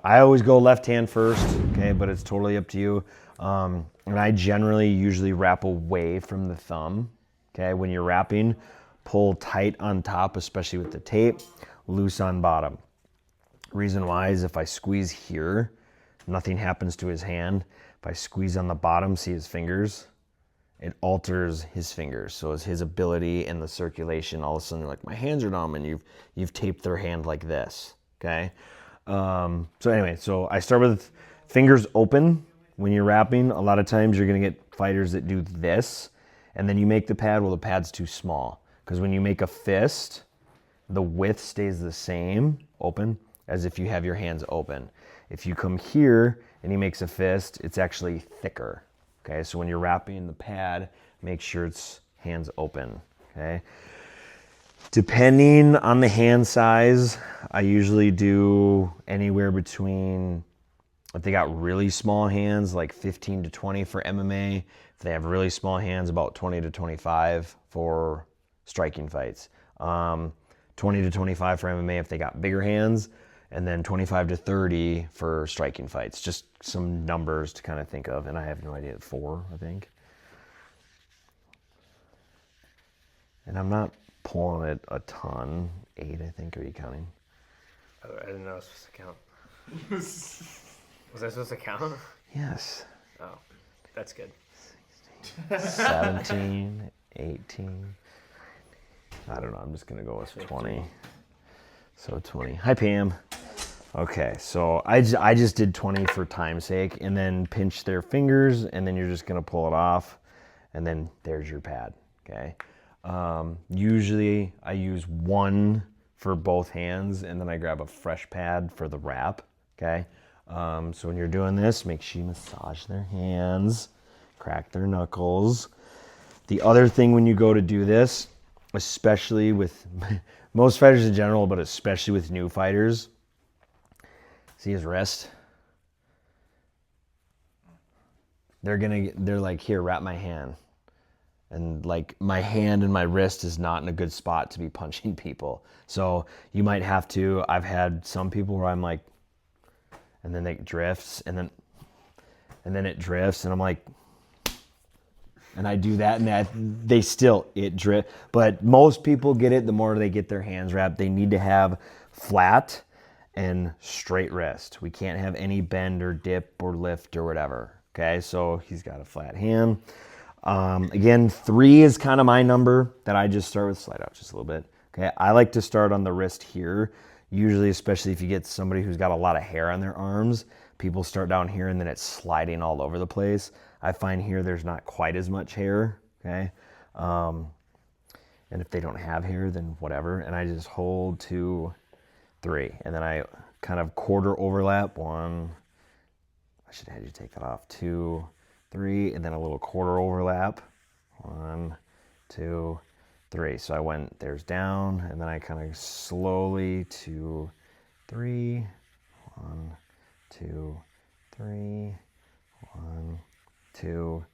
I always go left hand first, okay, but it's totally up to you. And I generally usually wrap away from the thumb, okay? When you're wrapping, pull tight on top, especially with the tape, loose on bottom. Reason why is if I squeeze here, nothing happens to his hand. If I squeeze on the bottom, see his fingers, it alters his fingers. So it's his ability and the circulation. All of a sudden, they're like, my hands are numb, and you've taped their hand like this, okay? So anyway, so I start with fingers open. When you're wrapping, a lot of times you're gonna get fighters that do this, and then you make the pad, well, the pad's too small. Because when you make a fist, the width stays the same, open, as if you have your hands open. If you come here and he makes a fist, it's actually thicker, okay? So when you're wrapping the pad, make sure it's hands open, okay? Depending on the hand size, I usually do anywhere between, if they got really small hands, like 15 to 20 for MMA. If they have really small hands, about 20 to 25 for striking fights. 20 to 25 for MMA if they got bigger hands, and then 25 to 30 for striking fights. Just some numbers to kind of think of, and I have no idea, 4, I think. And I'm not pulling it a ton. 8, I think. Are you counting? I didn't know I was supposed to count. Was I supposed to count? Yes. Oh, that's good. 17, 18. I don't know. I'm just going to go with 20. So 20. Hi, Pam. Okay, so I just did 20 for time's sake, and then pinch their fingers, and then you're just going to pull it off, and then there's your pad, okay? Usually I use 1 for both hands, and then I grab a fresh pad for the wrap, okay? So when you're doing this, make sure you massage their hands, crack their knuckles. The other thing when you go to do this, especially with most fighters in general, but especially with new fighters, see his wrist? They're like, here, wrap my hand. And like my hand and my wrist is not in a good spot to be punching people. So you might have to, I've had some people where I'm like, and then it drifts, and then it drifts, and I'm like, and I do that, and it drift. But most people get it the more they get their hands wrapped. They need to have flat and straight wrist. We can't have any bend or dip or lift or whatever, okay? So he's got a flat hand. Again, 3 is kind of my number that I just start with. Slide out just a little bit, okay? I like to start on the wrist here. Usually, especially if you get somebody who's got a lot of hair on their arms, people start down here and then it's sliding all over the place. I find here there's not quite as much hair, okay? And if they don't have hair, then whatever. And I just hold 2, 3. And then I kind of quarter overlap. 1, I should have had you take that off. 2, 3, and then a little quarter overlap. 1, 2, 3. So I went, there's down, and then I kind of slowly 2, 3, 1, 2, 3, 1, 2,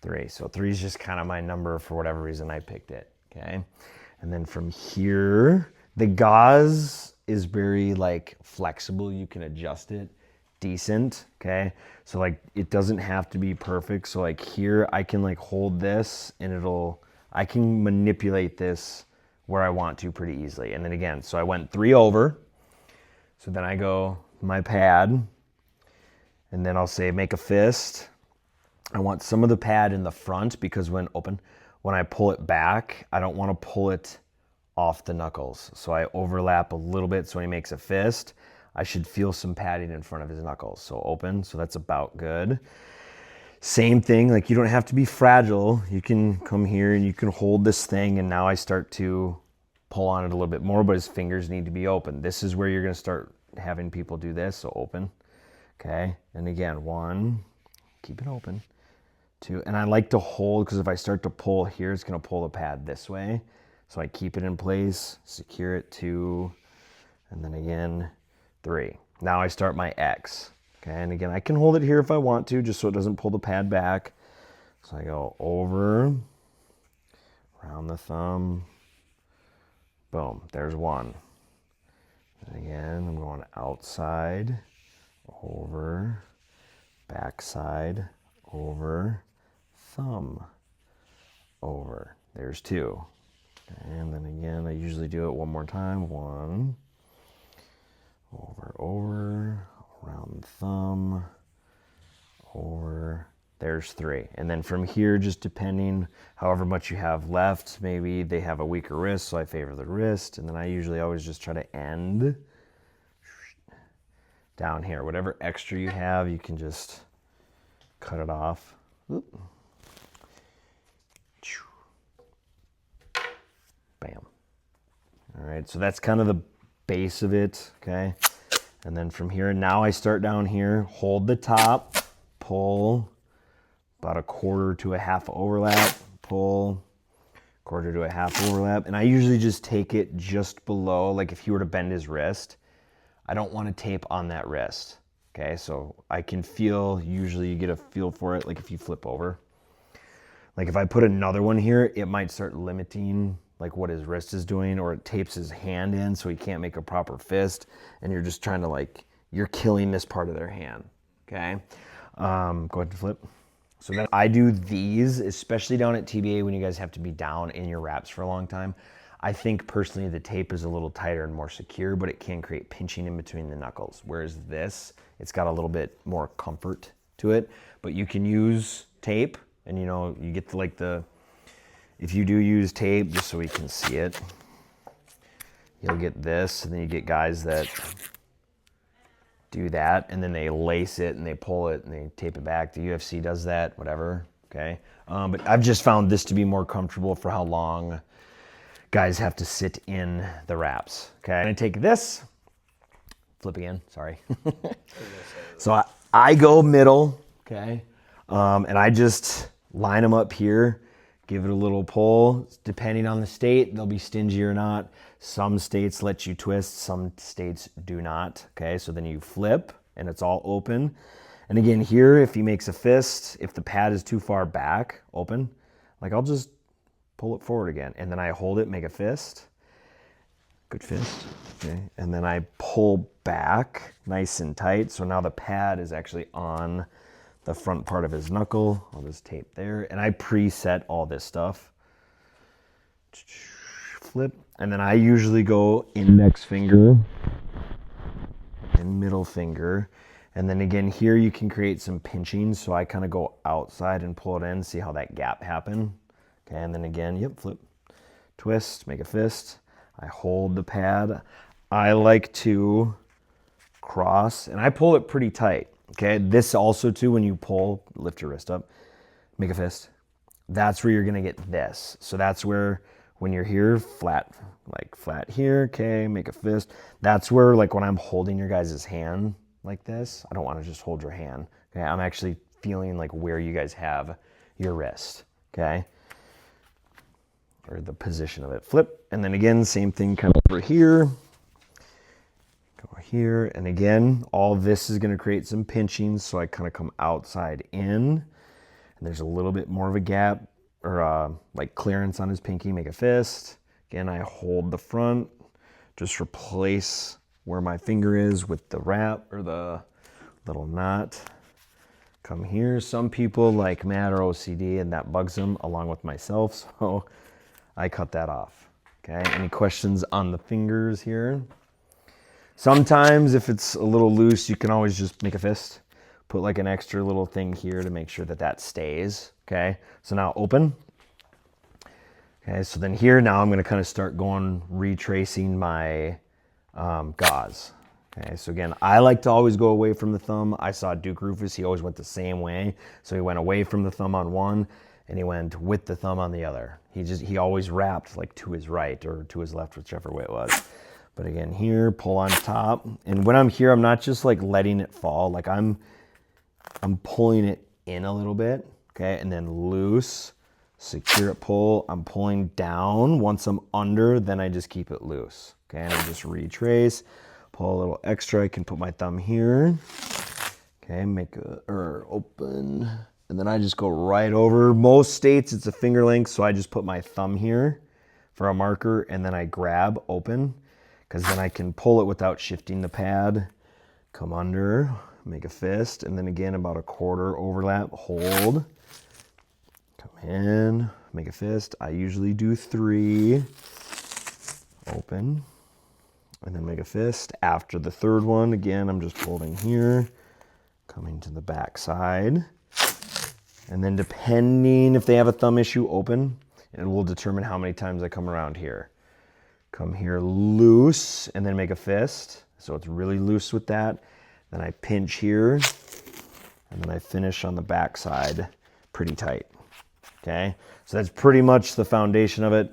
3. So 3 is just kind of my number for whatever reason I picked it, okay? And then from here, the gauze is very like flexible. You can adjust it decent, okay? So like it doesn't have to be perfect. So like here I can like hold this and I can manipulate this where I want to pretty easily. And then again, so I went 3 over. So then I go my pad, and then I'll say make a fist. I want some of the pad in the front because when I pull it back, I don't want to pull it off the knuckles. So I overlap a little bit, so when he makes a fist, I should feel some padding in front of his knuckles. So open, so that's about good. Same thing, like you don't have to be fragile. You can come here and you can hold this thing, and now I start to pull on it a little bit more, but his fingers need to be open. This is where you're gonna start having people do this, so open, okay? And again, 1, keep it open. 2, and I like to hold, because if I start to pull here, it's gonna pull the pad this way. So I keep it in place, secure it, 2, and then again, 3. Now I start my X, okay? And again, I can hold it here if I want to, just so it doesn't pull the pad back. So I go over, around the thumb, boom, there's 1. And again, I'm going outside, over, backside, over, thumb, over. There's 2. And then again, I usually do it one more time. 1, over, around the thumb, over. There's 3. And then from here, just depending however much you have left, maybe they have a weaker wrist, so I favor the wrist. And then I usually always just try to end down here. Whatever extra you have, you can just cut it off. Oop. Bam. All right, so that's kind of the base of it, okay? And then from here, now I start down here, hold the top, pull, about 1/4 to 1/2 overlap, pull, 1/4 to 1/2 overlap. And I usually just take it just below, like if you were to bend his wrist, I don't want to tape on that wrist, okay? So I can feel, usually you get a feel for it, like if you flip over. Like if I put another one here, it might start limiting like what his wrist is doing, or it tapes his hand in so he can't make a proper fist, and you're just trying to like, you're killing this part of their hand, okay? Go ahead and flip. So then I do these, especially down at TBA when you guys have to be down in your wraps for a long time. I think personally the tape is a little tighter and more secure, but it can create pinching in between the knuckles. Whereas this, it's got a little bit more comfort to it, but you can use tape, and you know, you get to like if you do use tape, just so we can see it, you'll get this, and then you get guys that do that, and then they lace it and they pull it and they tape it back. The UFC does that, whatever, okay? But I've just found this to be more comfortable for how long guys have to sit in the wraps, okay? I'm gonna take this, flip again, sorry. So I go middle, okay? And I just line them up here, give it a little pull. Depending on the state, they'll be stingy or not. Some states let you twist, some states do not, okay? So then you flip and it's all open. And again, here, if he makes a fist, if the pad is too far back, open, like I'll just pull it forward again. And then I hold it, make a fist, good fist, okay? And then I pull back nice and tight. So now the pad is actually on the front part of his knuckle. I'll just tape there. And I preset all this stuff. Flip. And then I usually go index finger and middle finger. And then again, here you can create some pinching. So I kind of go outside and pull it in, see how that gap happened. Okay, and then again, yep, flip, twist, make a fist. I hold the pad. I like to cross, and I pull it pretty tight. Okay, this also too, when you pull, lift your wrist up, make a fist. That's where you're gonna get this. So that's where, when you're here, flat, like flat here, okay, make a fist. That's where, like when I'm holding your guys' hand like this, I don't wanna just hold your hand, okay? I'm actually feeling like where you guys have your wrist, okay? Or the position of it. Flip, and then again, same thing kind of over here. Go here, and again, all this is gonna create some pinching, so I kind of come outside in, and there's a little bit more of a gap, or like clearance on his pinky, make a fist. Again, I hold the front, just replace where my finger is with the wrap, or the little knot. Come here. Some people like Matt or OCD, and that bugs them, along with myself, so I cut that off, okay? Any questions on the fingers here? Sometimes if it's a little loose, you can always just make a fist. Put like an extra little thing here to make sure that that stays, okay? So now open. Okay, so then here now I'm gonna kind of start going, retracing my gauze. Okay, so again, I like to always go away from the thumb. I saw Duke Rufus, he always went the same way. So he went away from the thumb on one, and he went with the thumb on the other. He always wrapped like to his right or to his left, whichever way it was. But again, here, pull on top. And when I'm here, I'm not just like letting it fall. Like I'm pulling it in a little bit, okay? And then loose, secure it, pull. I'm pulling down. Once I'm under, then I just keep it loose, okay? And I just retrace, pull a little extra. I can put my thumb here, okay? Open. And then I just go right over. Most states, it's a finger length, so I just put my thumb here for a marker, and then I grab open, because then I can pull it without shifting the pad. Come under, make a fist, and then again about a quarter overlap, hold. Come in, make a fist. I usually do 3. Open, and then make a fist. After the third one, again, I'm just holding here, coming to the back side. And then depending if they have a thumb issue, open, and it will determine how many times I come around here. Come here loose, and then make a fist. So it's really loose with that. Then I pinch here, and then I finish on the back side pretty tight. Okay, so that's pretty much the foundation of it.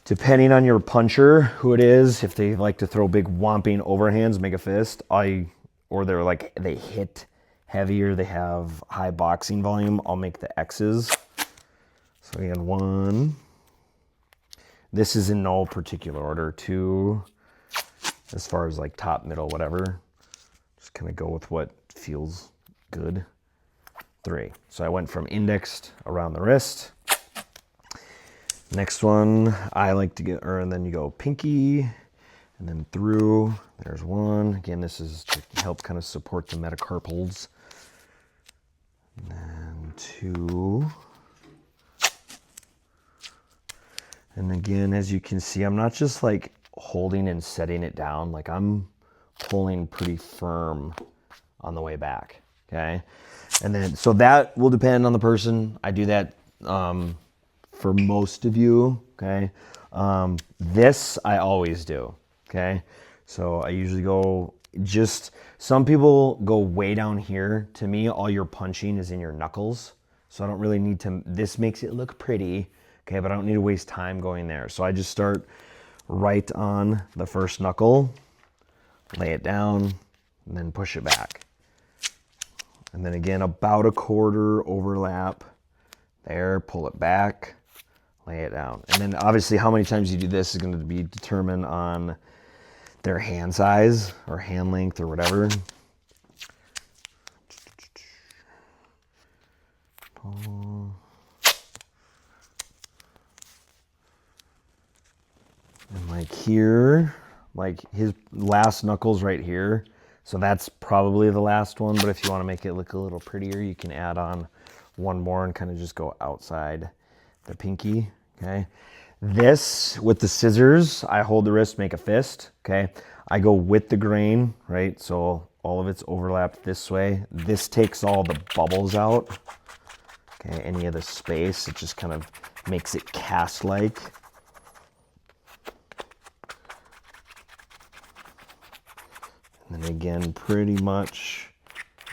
Depending on your puncher, who it is, if they like to throw big whomping overhands, make a fist. Or they're like, they hit heavier, they have high boxing volume, I'll make the X's. So again, 1. This is in no particular order. 2, as far as like top, middle, whatever. Just kind of go with what feels good. 3. So I went from indexed around the wrist. Next one, I like to get, and then you go pinky, and then through. There's 1. Again, this is to help kind of support the metacarpals. And then 2. And again, as you can see, I'm not just like holding and setting it down. Like I'm pulling pretty firm on the way back, okay? And then, so that will depend on the person. I do that for most of you, okay? This I always do, okay? So I usually go just, some people go way down here. To me, all your punching is in your knuckles. So I don't really need to, this makes it look pretty, okay? But I don't need to waste time going there. So I just start right on the first knuckle, lay it down, and then push it back. And then again, about a quarter overlap there, pull it back, lay it down. And then obviously how many times you do this is going to be determined on their hand size or hand length or whatever. And like here, like his last knuckles right here. So that's probably the last one, but if you want to make it look a little prettier, you can add on 1 more and kind of just go outside the pinky, okay? This, with the scissors, I hold the wrist, make a fist, okay? I go with the grain, right? So all of it's overlapped this way. This takes all the bubbles out, okay? Any of the space, it just kind of makes it cast-like. And then again, pretty much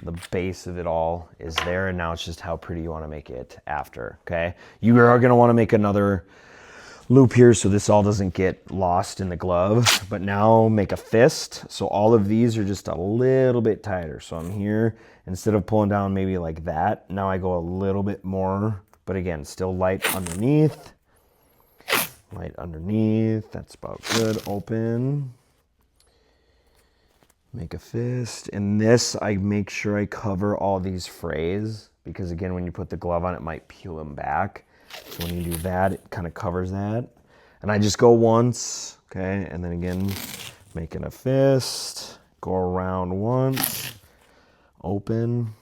the base of it all is there, and now it's just how pretty you want to make it after, okay? You are going to want to make another loop here so this all doesn't get lost in the glove, but now make a fist. So all of these are just a little bit tighter. So I'm here, instead of pulling down maybe like that, now I go a little bit more, but again, still light underneath. Light underneath, that's about good. Open. Make a fist. And this, I make sure I cover all these frays, because again, when you put the glove on, it might peel them back. So when you do that, it kind of covers that. And I just go once, okay? And then again, making a fist, go around once, open,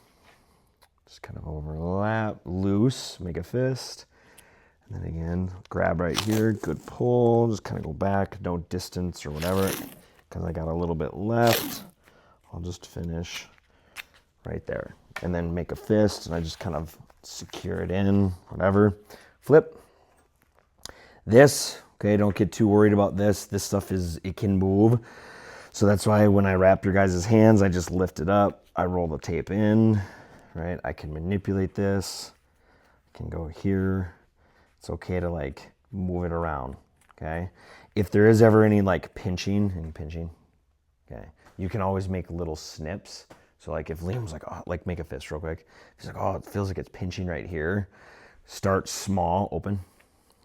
just kind of overlap, loose, make a fist. And then again, grab right here, good pull, just kind of go back, no distance or whatever. Because I got a little bit left, I'll just finish right there. And then make a fist, and I just kind of secure it in, whatever. Flip. This, okay, don't get too worried about this. This stuff it can move. So that's why when I wrap your guys' hands, I just lift it up. I roll the tape in, right? I can manipulate this. I can go here. It's okay to like move it around, okay? If there is ever any like pinching, okay, you can always make little snips. So like if Liam's like, oh, like make a fist real quick. He's like, oh, it feels like it's pinching right here. Start small, open.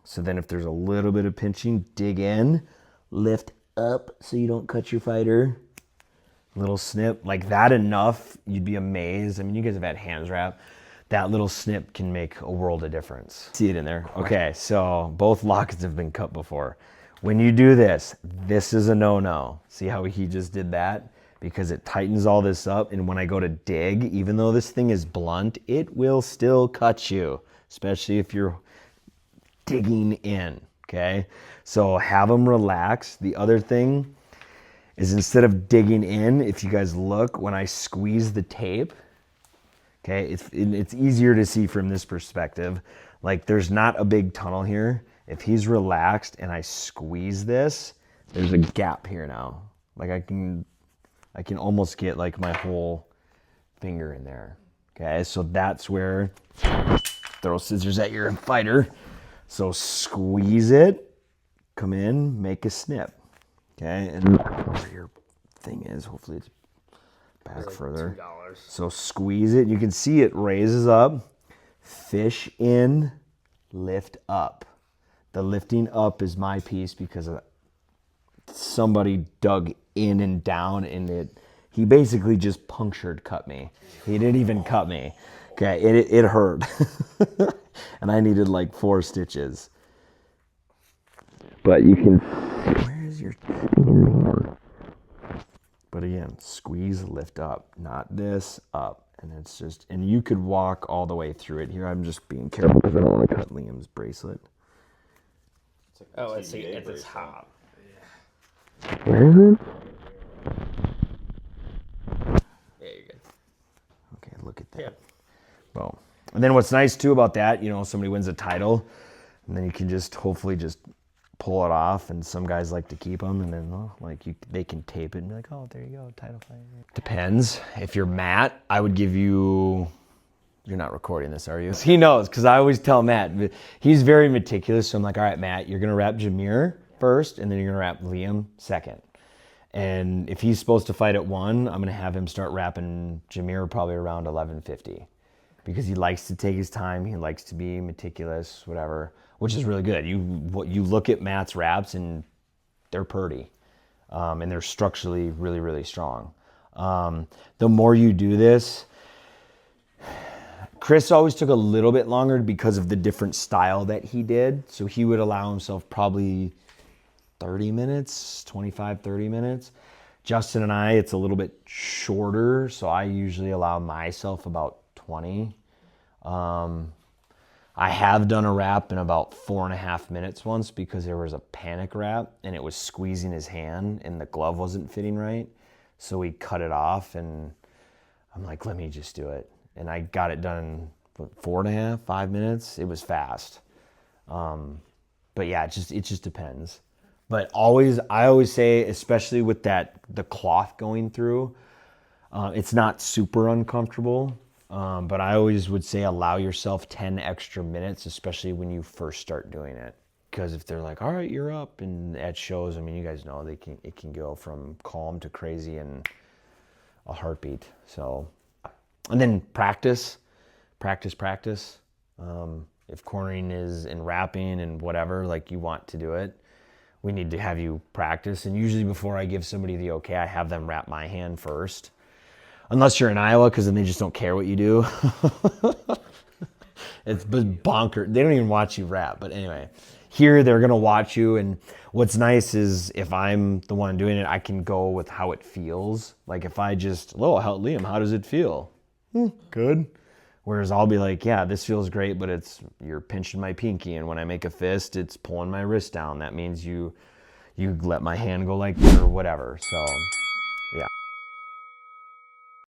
So then if there's a little bit of pinching, dig in, lift up so you don't cut your fighter. Little snip, like that enough, you'd be amazed. I mean, you guys have had hands wrap. That little snip can make a world of difference. See it in there? Okay, so both lockets have been cut before. When you do this, this is a no-no. See how he just did that? because it tightens all this up. And when I go to dig, even though this thing is blunt, it will still cut you, especially if you're digging in, okay? So have them relax. The other thing is, instead of digging in, if you guys look, when I squeeze the tape, okay, it's easier to see from this perspective. Like, there's not a big tunnel here. If he's relaxed and I squeeze this, there's a gap here now. Like, I can almost get like my whole finger in there. Okay, so that's where, throw scissors at your fighter. So squeeze it, come in, make a snip. Okay, and where your thing is, hopefully it's back like further. $2. So squeeze it. You can see it raises up. Fish in, lift up. The lifting up is my piece because somebody dug in and down in it. He basically just punctured cut me. He didn't even cut me. Okay, it hurt. And I needed like 4 stitches. But you can, where's your hand? But again, squeeze, lift up, not this, up. And it's just, and you could walk all the way through it. Here, I'm just being careful because I don't want to cut Liam's bracelet. Oh, it's at the top. Where is it? Yeah, you're good. Okay, look at that. Yeah. Boom. And then what's nice too about that, you know, somebody wins a title, and then you can just hopefully just pull it off. And some guys like to keep them, and then they can tape it and be like, oh, there you go, title fight. Depends. If you're Matt, I would give you. You're not recording this, are you? He knows, because I always tell Matt. He's very meticulous, so I'm like, all right, Matt, you're gonna wrap Jameer first, and then you're gonna wrap Liam second. And if he's supposed to fight at 1, I'm gonna have him start wrapping Jameer probably around 11:50, because he likes to take his time. He likes to be meticulous, whatever, which is really good. You look at Matt's wraps, and they're pretty, and they're structurally really, really strong. The more you do this, Chris always took a little bit longer because of the different style that he did. So he would allow himself probably 30 minutes, 25, 30 minutes. Justin and I, it's a little bit shorter. So I usually allow myself about 20. I have done a wrap in about 4.5 minutes once because there was a panic wrap and it was squeezing his hand and the glove wasn't fitting right. So we cut it off, and I'm like, let me just do it. And I got it done in 4.5, 5 minutes. It was fast. But yeah, it just depends. But I always say, especially with the cloth going through, it's not super uncomfortable. But I always would say allow yourself 10 extra minutes, especially when you first start doing it. Because if they're like, all right, you're up, and at shows, I mean, you guys know it can go from calm to crazy in a heartbeat. So. And then practice. If cornering is in wrapping and whatever, like you want to do it, we need to have you practice. And usually before I give somebody the okay, I have them wrap my hand first. Unless you're in Iowa, because then they just don't care what you do. It's bonkers. They don't even watch you wrap. But anyway, here they're going to watch you. And what's nice is if I'm the one doing it, I can go with how it feels. Like if I just, Liam, how does it feel? Good. Whereas I'll be like, yeah, this feels great, but you're pinching my pinky, and when I make a fist, it's pulling my wrist down. That means you let my hand go like this or whatever. So